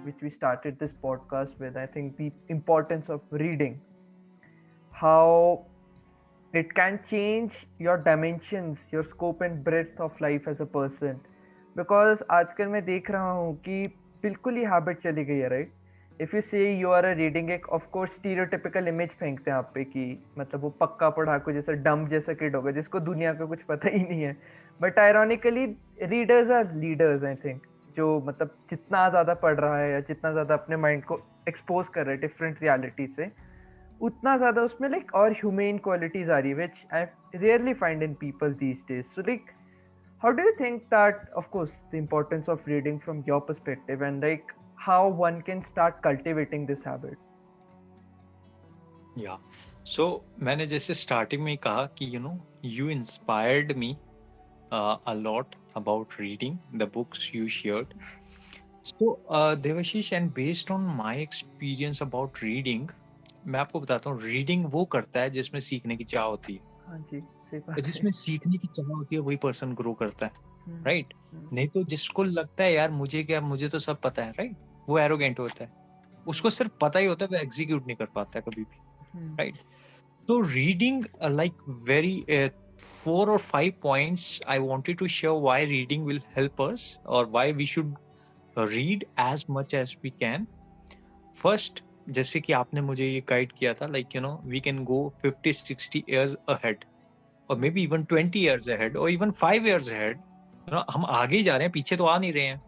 which we started this podcast with, I think the importance of reading, how it can change your dimensions, your scope and breadth of life as a person. Because आजकल मैं देख रहा हूँ कि बिल्कुल ही habit चली गई है, राइट? इफ यू से यू आर अ रीडिंग, एक ऑफ कोर्स स्टीरियोटिपिकल इमेज फेंकते हैं आप पे कि मतलब वो पक्का पढ़ाकू जैसा डम जैसा किड होगा जिसको दुनिया का कुछ पता ही नहीं है. But ironically readers are leaders, I think, जो मतलब जितना ज्यादा पढ़ रहा है या जितना ज्यादा अपने माइंड को एक्सपोज कर रहा है डिफरेंट रियलिटी से, उतना ज्यादा उसमें लाइक और ह्यूमेन क्वालिटीज आ रही है, which I rarely find in people these days. So like, how do you think that, of course, the importance of reading from your perspective, and like how one can start cultivating this habit? या सो मैंने जैसे starting में कहा कि you inspired me a lot about reading the books you shared. So, Devashish, and based on my experience about reading, मैं आपको बताता हूँ रीडिंग वो करता है जिसमें सीखने की चाह होती है. हाँ जी, सही बात है. जिसमें सीखने की चाह होती है वही पर्सन ग्रो करता है, राइट? हम्म, नहीं तो जिसको लगता है यार मुझे तो सब पता है, राइट, वो एरोगेंट होता है. उसको सिर्फ पता ही होता है, वो एग्जीक्यूट नहीं कर पाता है कभी भी, right? So reading, like very 4 or 5 points I wanted to share why reading will help us, or why we should read as much as we can. First, जैसे कि आपने मुझे ये गाइड किया था, like we can go 50-60 years ahead, or maybe even 20 years ahead, or even 5 years ahead. हम आगे ही जा रहे हैं, पीछे तो आ नहीं रहे हैं.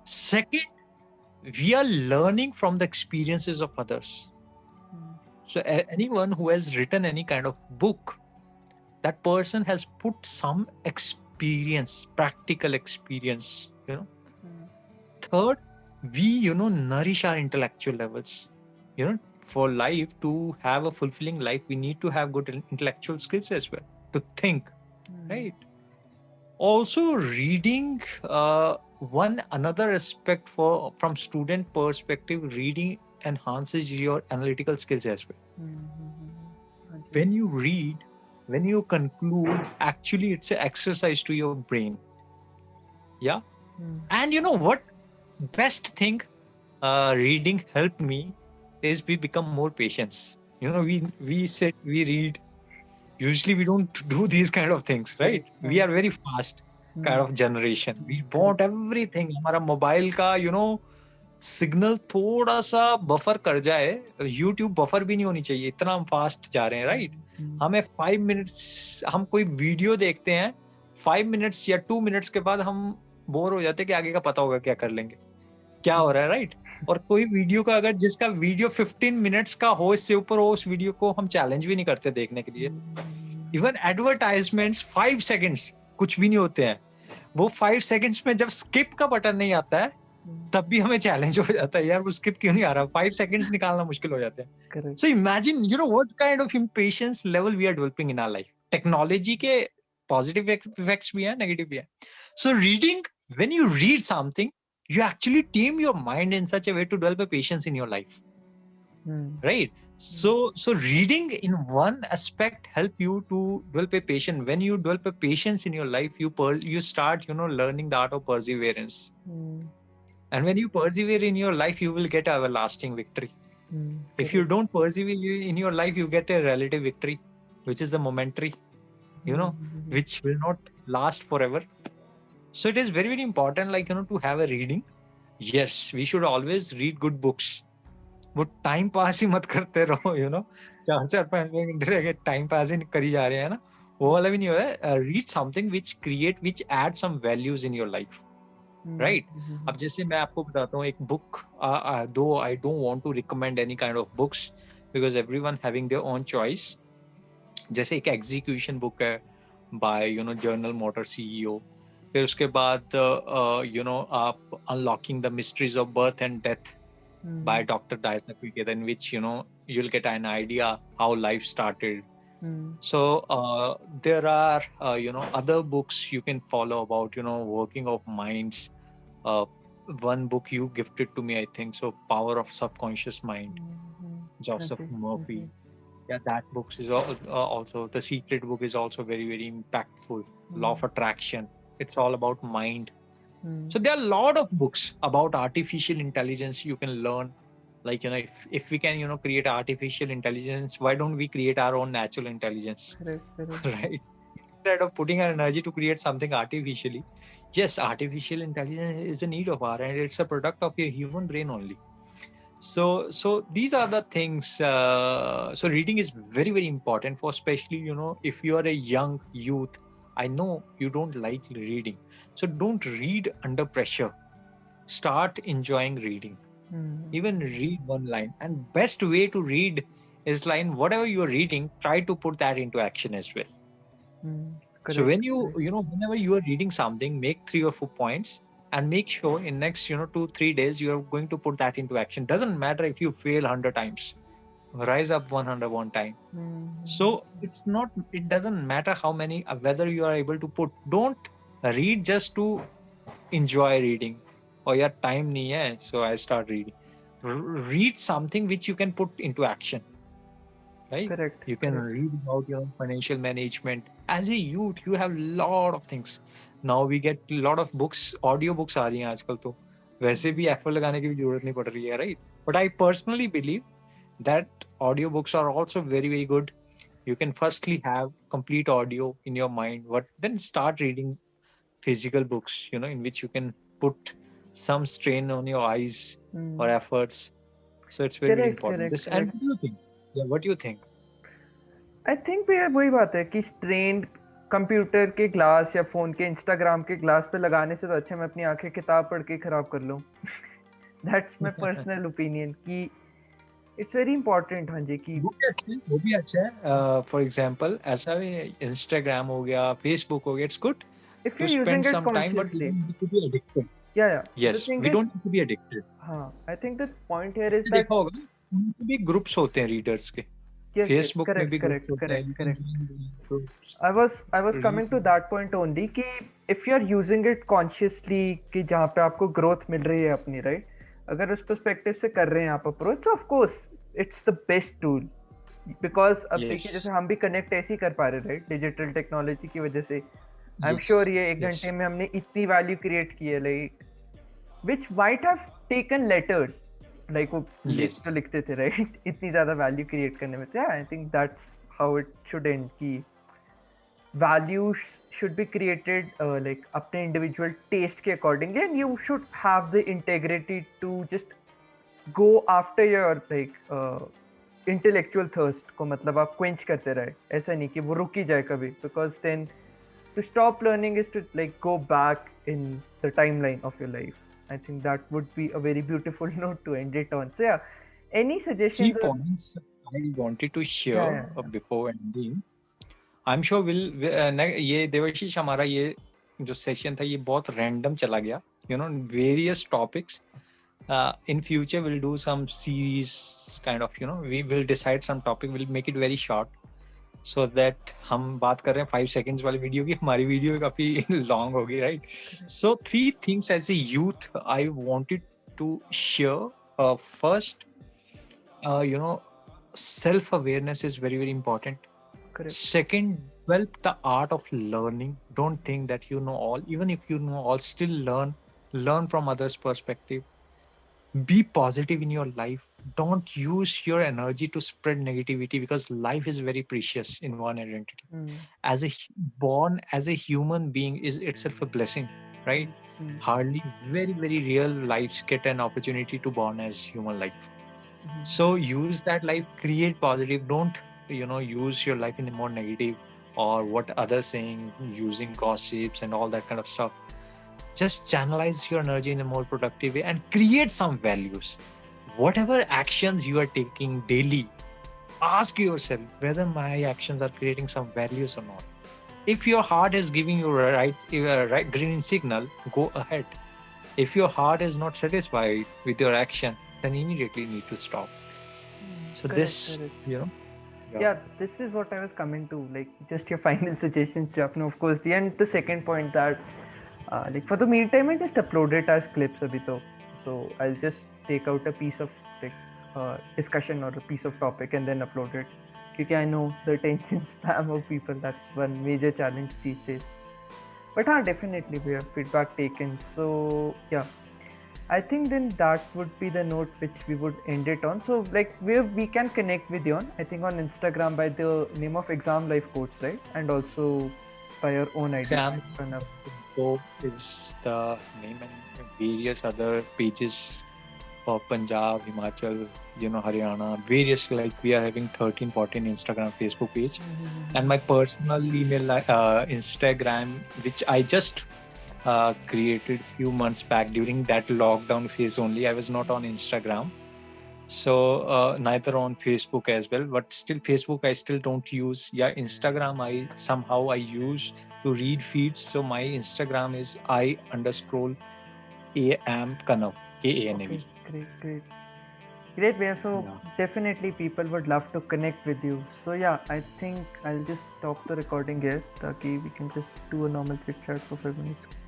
Second, we are learning from the experiences of others. So anyone who has written any kind of book, that person has put some experience, practical experience. Third, we nourish our intellectual levels. For life, to have a fulfilling life, we need to have good intellectual skills as well, to think, right? Also, reading, one another aspect from student perspective, reading enhances your analytical skills as well. When you read, when you conclude, actually it's an exercise to your brain. Yeah. And what best thing reading helped me is we become more patient. We sit, we read. Usually we don't do these kind of things, right? We are very fast kind of generation. We want everything. हमारा mobile का signal थोड़ा सा buffer कर जाए, YouTube buffer भी नहीं होनी चाहिए, इतना हम फास्ट जा रहे हैं, राइट? हमें 5 मिनट्स, हम कोई वीडियो देखते हैं, 5 मिनट्स या 2 मिनट्स के बाद हम बोर हो जाते हैं कि आगे का पता होगा क्या कर लेंगे, क्या हो रहा है, राइट? और कोई वीडियो का अगर जिसका वीडियो 15 मिनट्स का हो, इससे ऊपर हो, उस वीडियो को हम चैलेंज भी नहीं करते देखने के लिए. इवन एडवर्टाइजमेंट्स 5 सेकेंड्स कुछ भी नहीं होते हैं, वो 5 सेकेंड्स में जब स्किप का बटन नहीं आता है तब भी हमें चैलेंज हो जाता है, यार वो स्किप क्यों नहीं आ रहा, 5 सेकेंड्स निकालना मुश्किल हो जाते हैं. So imagine what kind of impatience level we are developing in our life. Technology के पॉजिटिव इफेक्ट्स भी हैं, नेगेटिव भी हैं. So reading, when you read something, you actually tame your mind in such a way to develop a patience in your life, right? So reading in one aspect help you to develop a patience. When you develop a patience in your life, you start learning the art of perseverance. And when you persevere in your life, you will get a everlasting victory. If you don't persevere in your life, you get a relative victory, which is a momentary, which will not last forever. So it is very, very important, like, to have a reading. Yes, we should always read good books. वो time pass ही मत करते रहो, 4-5 minute रह गए, time pass ही करी जा रहे हैं ना, वो वाला भी नहीं हो रहा है. Read something which add some values in your life, right? अब जैसे मैं आपको बताता हूँ एक book, though I don't want to recommend any kind of books because everyone having their own choice. जैसे एक एग्जीक्यूशन बुक है बाय जर्नल मोटर CEO. फिर उसके बाद आप unlocking the mysteries of birth and death by doctor Diana Peter, in which you'll get an idea how life started. So there are other books you can follow about working of minds. One book you gifted to me, I think so, Power of Subconscious Mind, Joseph Murphy. Yeah, that book is also, The Secret book is also very, very impactful. Law of Attraction, it's all about mind. Hmm. So there are a lot of books about artificial intelligence you can learn. Like, if we can, create artificial intelligence, why don't we create our own natural intelligence? Correct. Correct. Right? Instead of putting our energy to create something artificially, yes, artificial intelligence is a need of our, and it's a product of your human brain only. So these are the things. So reading is very, very important for, especially, if you are a young youth. I know you don't like reading, so don't read under pressure. Start enjoying reading. Hmm. Even read one line, and best way to read is line whatever you're reading, try to put that into action as well. Hmm. So Correct. when you Correct. you know whenever you are reading something, make 3 or 4 points, and make sure in next 2-3 days you are going to put that into action. Doesn't matter if you fail 100 times, rise up 101 time. Hmm. So it doesn't matter how many, whether you are able to put. Don't read just to enjoy reading, or your time nahi hai, so I start reading. Read something which you can put into action, right? Correct. You can Correct. read about your financial management. As a youth, you have lot of things. Now we get a lot of books, audio books आ रही हैं आजकल तो, वैसे भी effort लगाने की भी जरूरत नहीं पड़ रही है, right? But I personally believe that audiobooks are also very, very good. You can firstly have complete audio in your mind, but then start reading physical books, in which you can put some strain on your eyes or Hmm. efforts. So it's very, very Correct. important. Correct. This, and Correct. what do you think? Yeah, what do you think? I think भैया वही बात है कि strain computer के glass या phone के Instagram के glass पे लगाने से तो अच्छा मैं अपनी आंखें किताब पढ़ के खराब कर लूँ. दैट्स माई पर्सनल ओपिनियन कि इट्स वेरी इंपॉर्टेंट. हाँ जी कि वो भी अच्छा है. फॉर एग्जाम्पल, ऐसा भी इंस्टाग्राम हो गया, फेसबुक हो गया, it's good if to you spend using it some time, but we consciously. don't need to be addicted. या the Yes, thing we is. don't need to be addicted. हाँ, I think the point here is आपने that. देखा होगा, उनके भी groups होते हैं readers के. Yes yes. फेसबुक में करेक्ट भी ग्रुप्स करेक्ट होते हैं. Correct You can correct. join those groups. I was coming to Read. That point only कि if you are using it consciously कि जहाँ पे आपको ग्रोथ मिल रही है अपनी, राइट, अगर उस पर्सपेक्टिव से कर रहे हैं आप approach, of course it's the best tool. Because अब देखिए जैसे Yes. हम भी कनेक्ट ऐसे ही कर पा रहे, राइट, डिजिटल टेक्नोलॉजी की वजह से. I am sure Yes. ये एक घंटे Yes. में हमने इतनी वैल्यू क्रिएट की है, like which might have taken letters, like वो जो Yes. लिखते थे, राइट, इतनी ज्यादा वैल्यू क्रिएट करने में. I think that's how it should and की values should be created like अपने individual taste के accordingly, and you should have the integrity to just go after your like intellectual thirst को, मतलब आप quench करते रहे, ऐसा नहीं कि वो रुक ही जाए कभी, because then to stop learning is to like go back in the timeline of your life. I think that would be a very beautiful note to end it on. So yeah, any Three suggestions or points I wanted to yeah, share yeah, yeah. before ending. I am sure ये देवाशीष, हमारा ये जो session था ये बहुत random चला गया. Various topics. In future we'll do some series, kind of, we will decide some topic, we'll make it very short, so that हम बात कर रहे हैं 5 seconds वाली वीडियो की, हमारी वीडियो काफी लॉन्ग होगी, right? So 3 things as a youth I wanted to share. First, self awareness is very, very important. Correct. Second, develop the art of learning. Don't think that you know all. Even if you know all, still learn. Learn from others' perspective. Be positive in your life. Don't use your energy to spread negativity, because life is very precious in one identity. Hmm. As a born as a human being is itself a blessing, right? Hmm. Hardly very, very real lives get an opportunity to born as human life. Hmm. So use that life, create positive. Don't use your life in a more negative, or what others saying, using gossips and all that kind of stuff. Just channelize your energy in a more productive way and create some values. Whatever actions you are taking daily, ask yourself whether my actions are creating some values or not. If your heart is giving you right green signal, go ahead. If your heart is not satisfied with your action, then immediately need to stop. So Correct, this, correct. yeah. Yeah, this is what I was coming to. Like, just your final suggestions, Japno, of course. And the second point that, like, for the meantime, I just upload it as clips abhi to. So I'll just take out a piece of like discussion or a piece of topic and then upload it. Because I know the attention spam of people. That's one major challenge these days. But definitely we have feedback taken. So yeah, I think then that would be the note which we would end it on. So like where we can connect with you on, I think on Instagram by the name of Exam Life Coach, right? And also by your own ID, Exam right, Kanav? info is the name, and various other pages for Punjab, Himachal, Haryana, various, like we are having 13, 14 Instagram, Facebook page. And my personal email, Instagram, which I just created few months back during that lockdown phase only. I was not on Instagram. So neither on Facebook as well, but still Facebook I still don't use. Yeah, Instagram I use to read feeds. So my Instagram is I underscore am Kanav, Kanav. Okay, great, great. Great, Via. So Yeah. definitely people would love to connect with you. So yeah, I think I'll just stop the recording here, ताकि we can just do a normal chit chat for 5 minutes.